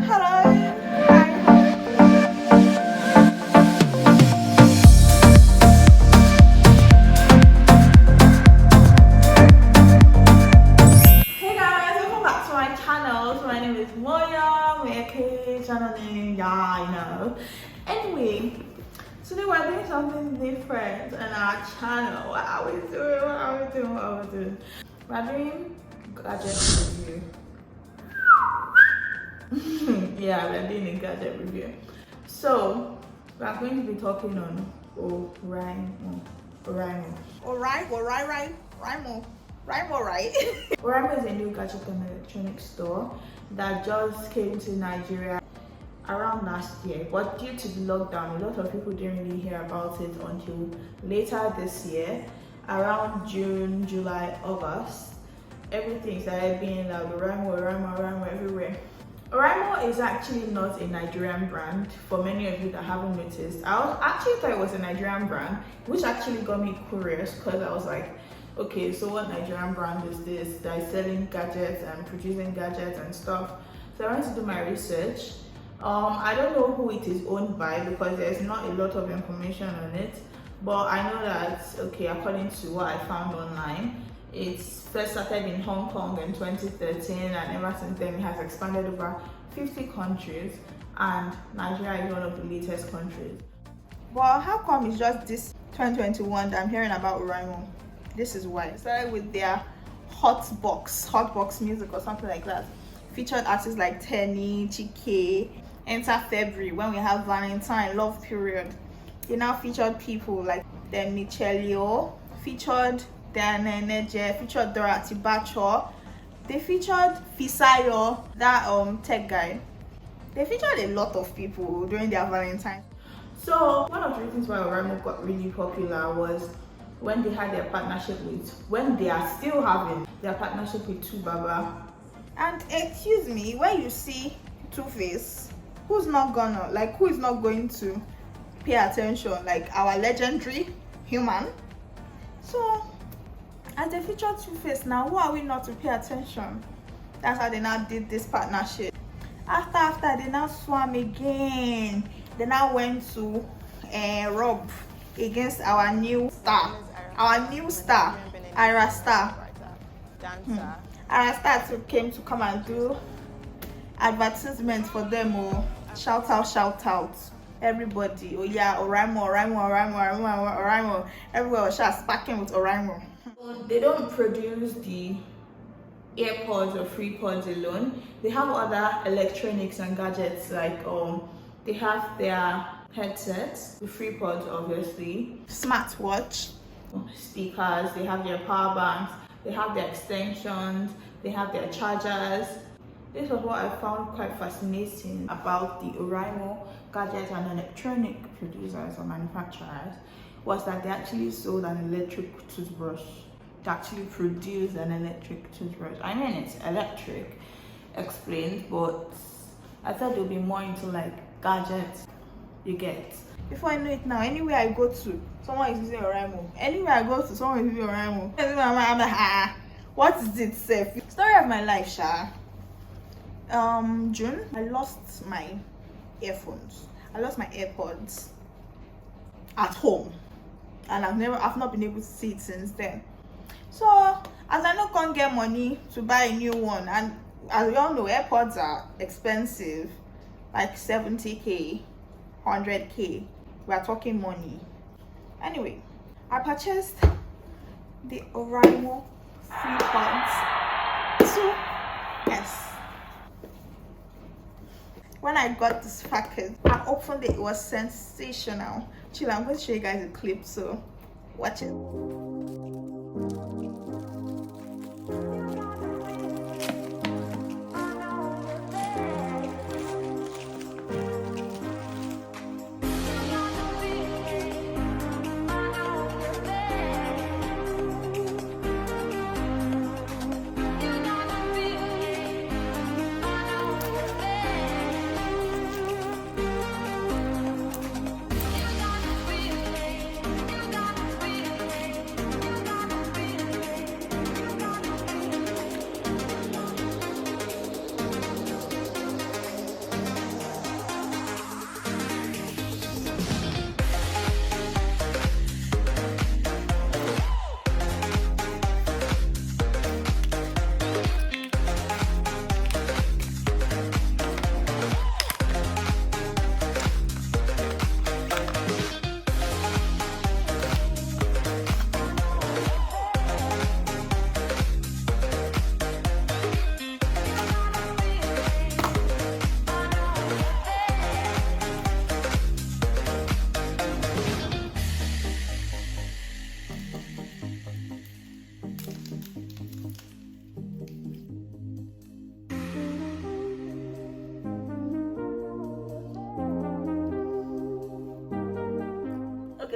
Hello. Hey guys, welcome back to my channel. So my name is Moya, my channel name, yeah, I know. Anyway, today we're doing something different on our channel. What are we doing? We're doing gadget review. Yeah, we're doing a gadget review. So we're going to be talking on ORAIMO. ORAIMO is a new gadget and electronics store that just came to Nigeria around last year, but due to the lockdown, a lot of people didn't really hear about it until later this year, around June, July, August. Everything started being like ORAIMO everywhere. ORAIMO is actually not a Nigerian brand, for many of you that haven't noticed. I actually thought it was a Nigerian brand, which actually got me curious because I was like, okay, so what Nigerian brand is this that is selling gadgets and producing gadgets and stuff? So I went to do my research. I don't know who it is owned by because there's not a lot of information on it, but I know that, okay, according to what I found online, it's first started in Hong Kong in 2013, and ever since then it has expanded over 50 countries, and Nigeria is one of the latest countries. Well, how come it's just this 2021 that I'm hearing about ORAIMO? This is why. It started with their hotbox music or something like that. Featured artists like Tenny, Chike. Enter February when we have Valentine, love period. They now featured people like then Michelio, featured Dan Eneje, featured Dorothy Bacho. They featured Fisayo, that tech guy. They featured a lot of people during their Valentine. So one of the reasons why ORAIMO got really popular was when they had their partnership with, when they are still having their partnership with Tubaba. And excuse me, when you see Two-Face, who is not going to pay attention? Like our legendary human. So as they featured Two-Face now, who are we not to pay attention? That's how they now did this partnership. After they now swam again. They now went to rub against our new star, Ira Star. Ira Star came to come and do advertisements for them. Oh, shout out, everybody. Oh yeah, ORAIMO. Everywhere was just sparking with ORAIMO. They don't produce the AirPods or FreePods alone. They have other electronics and gadgets like they have their headsets, the FreePods obviously, smartwatch, speakers, they have their power banks, they have their extensions, they have their chargers. This was what I found quite fascinating about the ORAIMO gadget and electronic producers or manufacturers, was that they actually sold an electric toothbrush. They actually produce an electric toothbrush. I mean, it's electric, explained, but I thought they'll be more into like gadgets. You get. Before I know it now, anywhere I go to, someone is using ORAIMO. Anywhere I go to, someone is using ORAIMO. I'm like, what is it, safe? Story of my life, Sha. June, I lost my earphones. I lost my AirPods at home, and I've not been able to see it since then. So as I no can't get money to buy a new one, and as we all know, AirPods are expensive, like 70k, 100k. We are talking money. Anyway, I purchased the ORAIMO FreePods 2S. When I got this package, I opened it. It was sensational. Chill, I'm going to show you guys a clip, so watch it.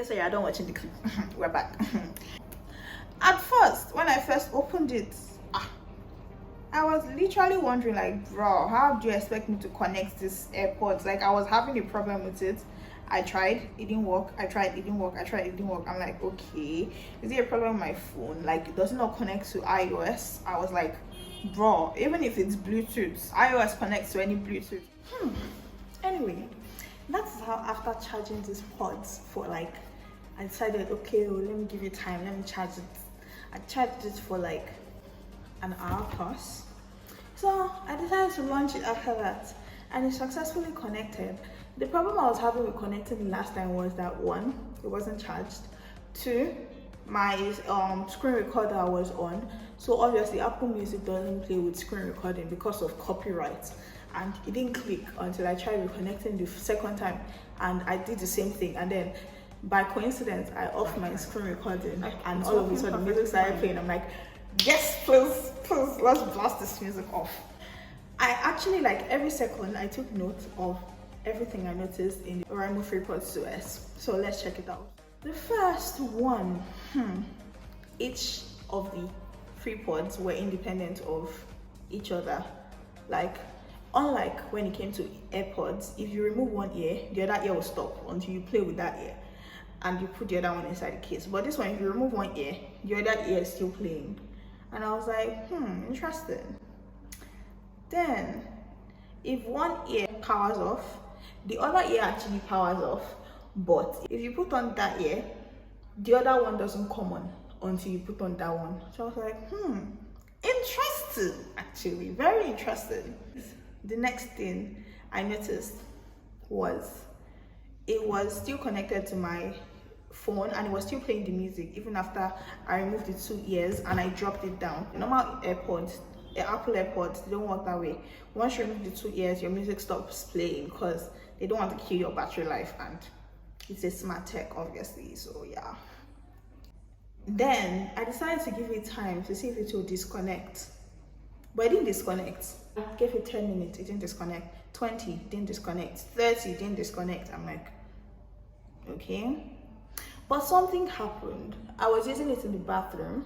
Okay, so you're done watching the clip. We're back. At first, when I first opened it, I was literally wondering, like, bro, how do you expect me to connect this AirPods? Like, I was having a problem with it. I tried, it didn't work. I tried, it didn't work. I tried, it didn't work. I'm like, okay, is it a problem with my phone? Like, does it not connect to iOS? I was like, bro, even if it's Bluetooth, iOS connects to any Bluetooth. Anyway, that's how after charging these pods for like, I decided, okay, well, let me give it time, let me charge it. I charged it for like an hour plus. So I decided to launch it after that, and it successfully connected. The problem I was having with connecting the last time was that one, it wasn't charged. Two, my screen recorder was on, so obviously Apple Music doesn't play with screen recording because of copyright, and it didn't click until I tried reconnecting the second time, and I did the same thing, and then by coincidence I off my screen recording, and all of a sudden the music started playing. I'm like, yes, please, let's blast this music off. I actually, like, every second I took note of everything I noticed in the ORAIMO FreePods OS. So let's check it out. The first one, each of the FreePods were independent of each other. Like, unlike when it came to AirPods, if you remove one ear, the other ear will stop until you play with that ear and you put the other one inside the case. But this one, if you remove one ear, the other ear is still playing. And I was like, interesting. Then, if one ear powers off, the other ear actually powers off. But if you put on that ear, the other one doesn't come on until you put on that one. So I was like, interesting, actually, very interesting. The next thing I noticed was it was still connected to my phone and it was still playing the music even after I removed the two ears and I dropped it down. Normal AirPods, Apple AirPods, they don't work that way. Once you remove the two ears, your music stops playing because they don't want to kill your battery life, and it's a smart tech, obviously. So yeah. Then I decided to give it time to see if it will disconnect, but it didn't disconnect. I gave it 10 minutes, it didn't disconnect. 20, didn't disconnect. 30, didn't disconnect. I'm like, okay. But something happened. I was using it in the bathroom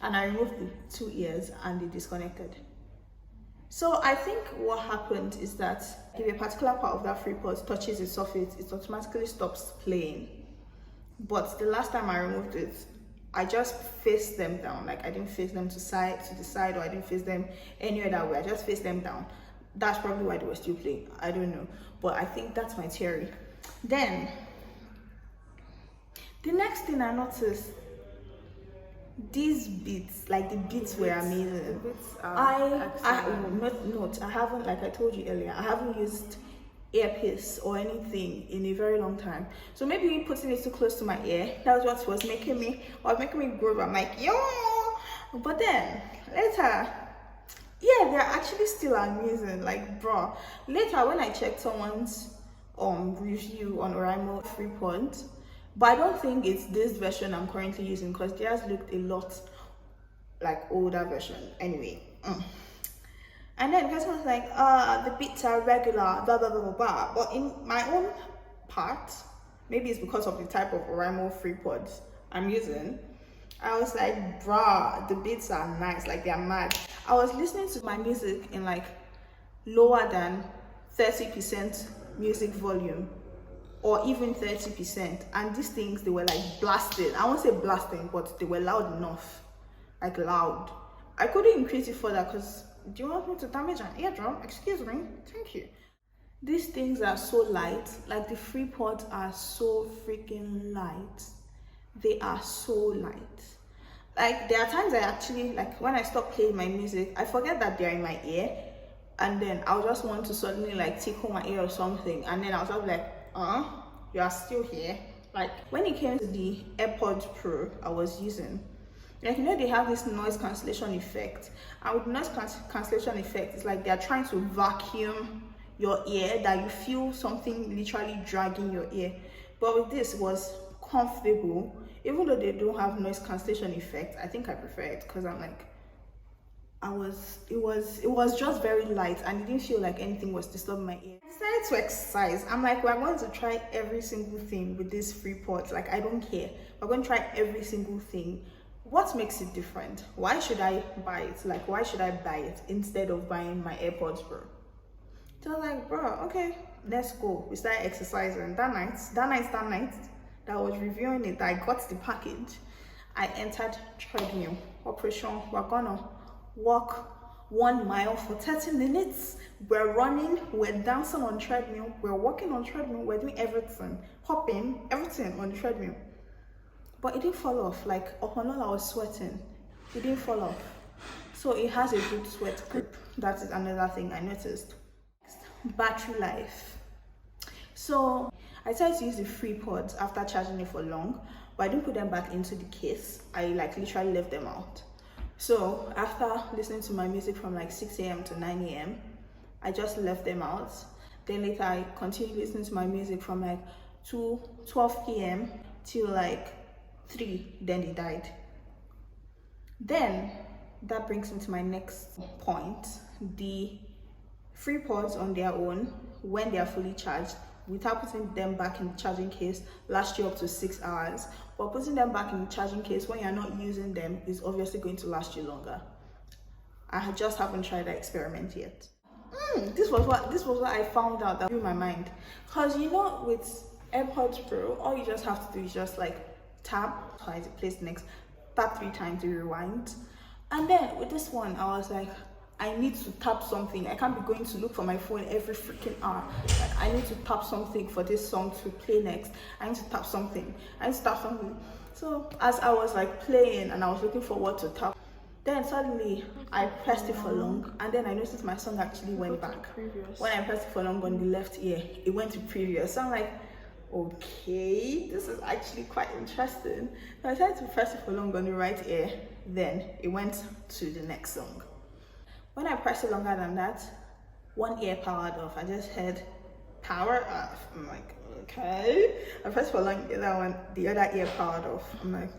and I removed the two ears and they disconnected. So I think what happened is that if a particular part of that FreePod touches the surface, it automatically stops playing. But the last time I removed it, I just faced them down. Like, I didn't face them to the side, or I didn't face them any other way. I just faced them down. That's probably why they were still playing. I don't know, but I think that's my theory. Then the next thing I noticed, these beats, like the beats were amazing. I haven't, like I told you earlier, I haven't used earpiece or anything in a very long time. So maybe putting it too close to my ear, that was what was making me groove. I'm like, yo. But then later, yeah, they're actually still amazing. Like, bro, later when I checked someone's review on ORAIMO FreePods, but I don't think it's this version I'm currently using because theirs looked a lot like older version. Anyway, and then the person was like, the beats are regular, blah blah blah blah blah. But in my own part, maybe it's because of the type of ORAIMO FreePods I'm using, I was like, bruh, the beats are nice, like they're mad. I was listening to my music in like lower than 30% music volume, or even 30%, and these things, they were like blasting. I won't say blasting, but they were loud enough, like loud. I couldn't increase it further because, do you want me to damage an eardrum? Excuse me, thank you. These things are so light, like the FreePods are so freaking light. They are so light. Like, there are times I actually, like, when I stop playing my music, I forget that they're in my ear, and then I'll just want to suddenly like tickle my ear or something, and then I'll just be like, you are still here. Like, when it came to the AirPods Pro I was using, like, you know, they have this noise cancellation effect, and with noise cancellation effect, it's like they're trying to vacuum your ear, that you feel something literally dragging your ear. But with this, it was comfortable. Even though they don't have noise cancellation effect, I think I prefer it because I'm like, it was just very light, and it didn't feel like anything was disturbing my ear. I decided to exercise. I'm like, we're going to try every single thing with this FreePods. Like, I don't care, we're going to try every single thing. What makes it different? Why should I buy it? Like, why should I buy it instead of buying my AirPods Pro? So I was like, bro, okay, let's go. We started exercising. That night that I was reviewing it, I got the package. I entered treadmill. Operation, we're gonna walk 1 mile for 30 minutes. We're running, we're dancing on treadmill, we're walking on treadmill, we're doing everything, hopping, everything on the treadmill. But it didn't fall off. Like, upon all I was sweating, it didn't fall off. So it has a good sweat grip. That is another thing I noticed. Battery life. So I tried to use the FreePods after charging it for long, but I didn't put them back into the case. I like literally left them out. So after listening to my music from like 6 a.m. to 9 a.m, I just left them out. Then later I continued listening to my music from like 12 p.m. till like 3, then they died. Then that brings me to my next point. The FreePods on their own, when they are fully charged, without putting them back in the charging case, last you up to 6 hours. But putting them back in the charging case when you're not using them is obviously going to last you longer. I just haven't tried that experiment yet. This was what I found out that blew my mind. Because you know, with AirPods Pro, all you just have to do is just like tap twice, place next, tap 3 times to rewind. And then with this one, I was like, I need to tap something. I can't be going to look for my phone every freaking hour. Like, I need to tap something for this song to play next. I need to tap something. So as I was like playing and I was looking for what to tap, then suddenly I pressed it for long, and then I noticed my song actually went back. When I pressed it for long on the left ear, it went to previous. So I'm like, okay, this is actually quite interesting. So I tried to press it for long on the right ear, then it went to the next song. When I pressed it longer than that, one ear powered off. I just heard power off. I'm like, okay. I pressed for long, the other ear powered off. I'm like,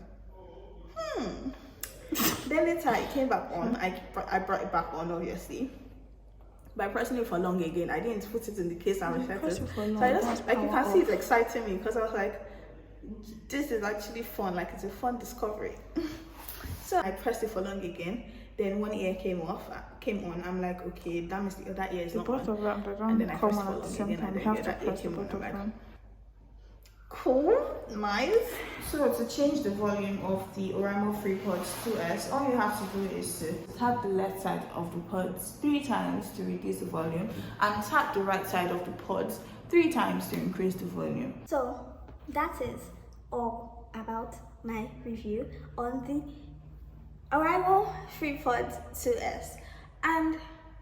Then later it came back on. I brought it back on, obviously. By pressing it for long again, I didn't put it in the case and reset it. So I just, like, you can see it's exciting me, because I was like, this is actually fun. Like, it's a fun discovery. So I pressed it for long again. Then one ear came on. I'm like, okay, that means the other ear is not on. And then I pressed it for long again, and then the other ear came on. I'm like, cool, nice. So to change the volume of the ORAIMO FreePods 2S, all you have to do is to tap the left side of the pods 3 times to reduce the volume, and tap the right side of the pods 3 times to increase the volume. So that is all about my review on the ORAIMO FreePods 2S. And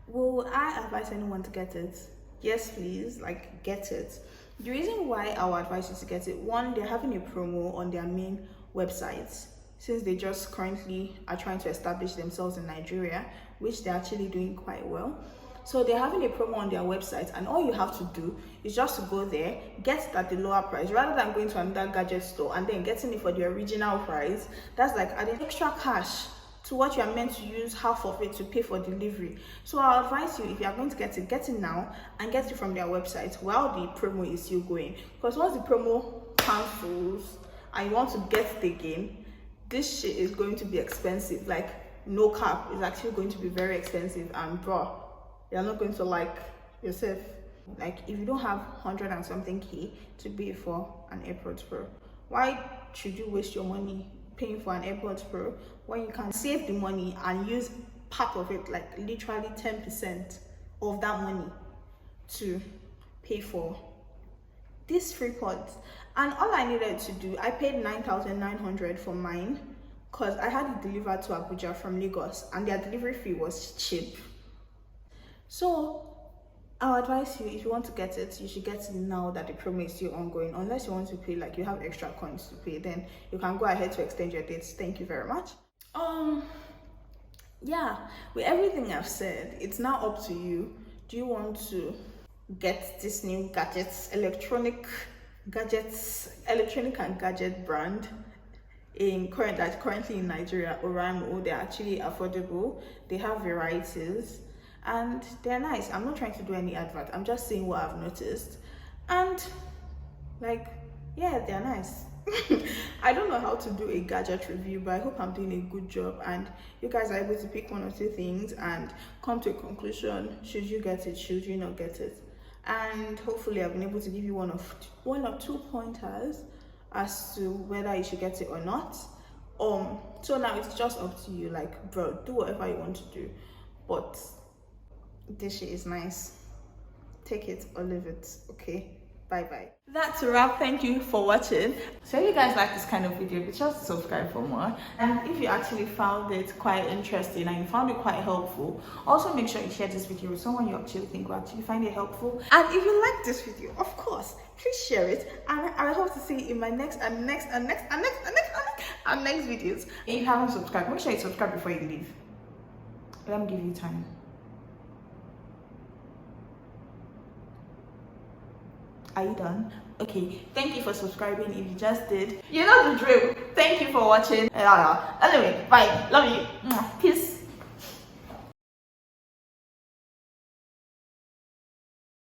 will I advise anyone to get it? Yes, please, like, get it. The reason why I would advise you to get it, one, they're having a promo on their main website, since they just currently are trying to establish themselves in Nigeria, which they're actually doing quite well. So they're having a promo on their website, and all you have to do is just to go there, get it at the lower price, rather than going to another gadget store and then getting it for the original price. That's like adding extra cash to what you are meant to use half of it to pay for delivery. So I'll advise you, if you are going to get it now, and get it from their website while the promo is still going. Because once the promo cancels and you want to get it again, this shit is going to be expensive. Like, no cap, it's actually going to be very expensive, and bro, you're not going to like yourself. Like, if you don't have 100 and something K to pay for an AirPods Pro, why should you waste your money paying for an AirPods Pro when you can save the money and use part of it, like literally 10% of that money, to pay for these FreePods? And all I needed to do, I paid 9,900 for mine, because I had it delivered to Abuja from Lagos, and their delivery fee was cheap. So I'll advise you, if you want to get it, you should get it now that the promo is still ongoing. Unless you want to pay, like you have extra coins to pay, then you can go ahead to extend your dates. Thank you very much. Yeah, with everything I've said, it's now up to you. Do you want to get this new electronic and gadget brand currently in Nigeria, ORAIMO. They're actually affordable. They have varieties and they're nice. I'm not trying to do any advert. I'm just saying what I've noticed. And like, yeah, they're nice. I don't know how to do a gadget review, but I hope I'm doing a good job and you guys are able to pick one or two things and come to a conclusion. Should you get it? Should you not get it? And hopefully I've been able to give you one or two pointers as to whether you should get it or not. So now it's just up to you. Like, bro, do whatever you want to do, but this shit is nice. Take it or leave it. Okay, bye bye. That's a wrap. Thank you for watching. So if you guys like this kind of video, be sure to subscribe for more. And if you actually found it quite interesting and you found it quite helpful, also make sure you share this video with someone you actually think will actually find it helpful. And if you like this video, of course, please share it. And I hope to see you in my next videos. If you haven't subscribed, make sure you subscribe before you leave. Let me give you time. Are you done? Okay, thank you for subscribing. If you just did, you know the drill. Thank you for watching. Anyway, bye. Love you. Peace.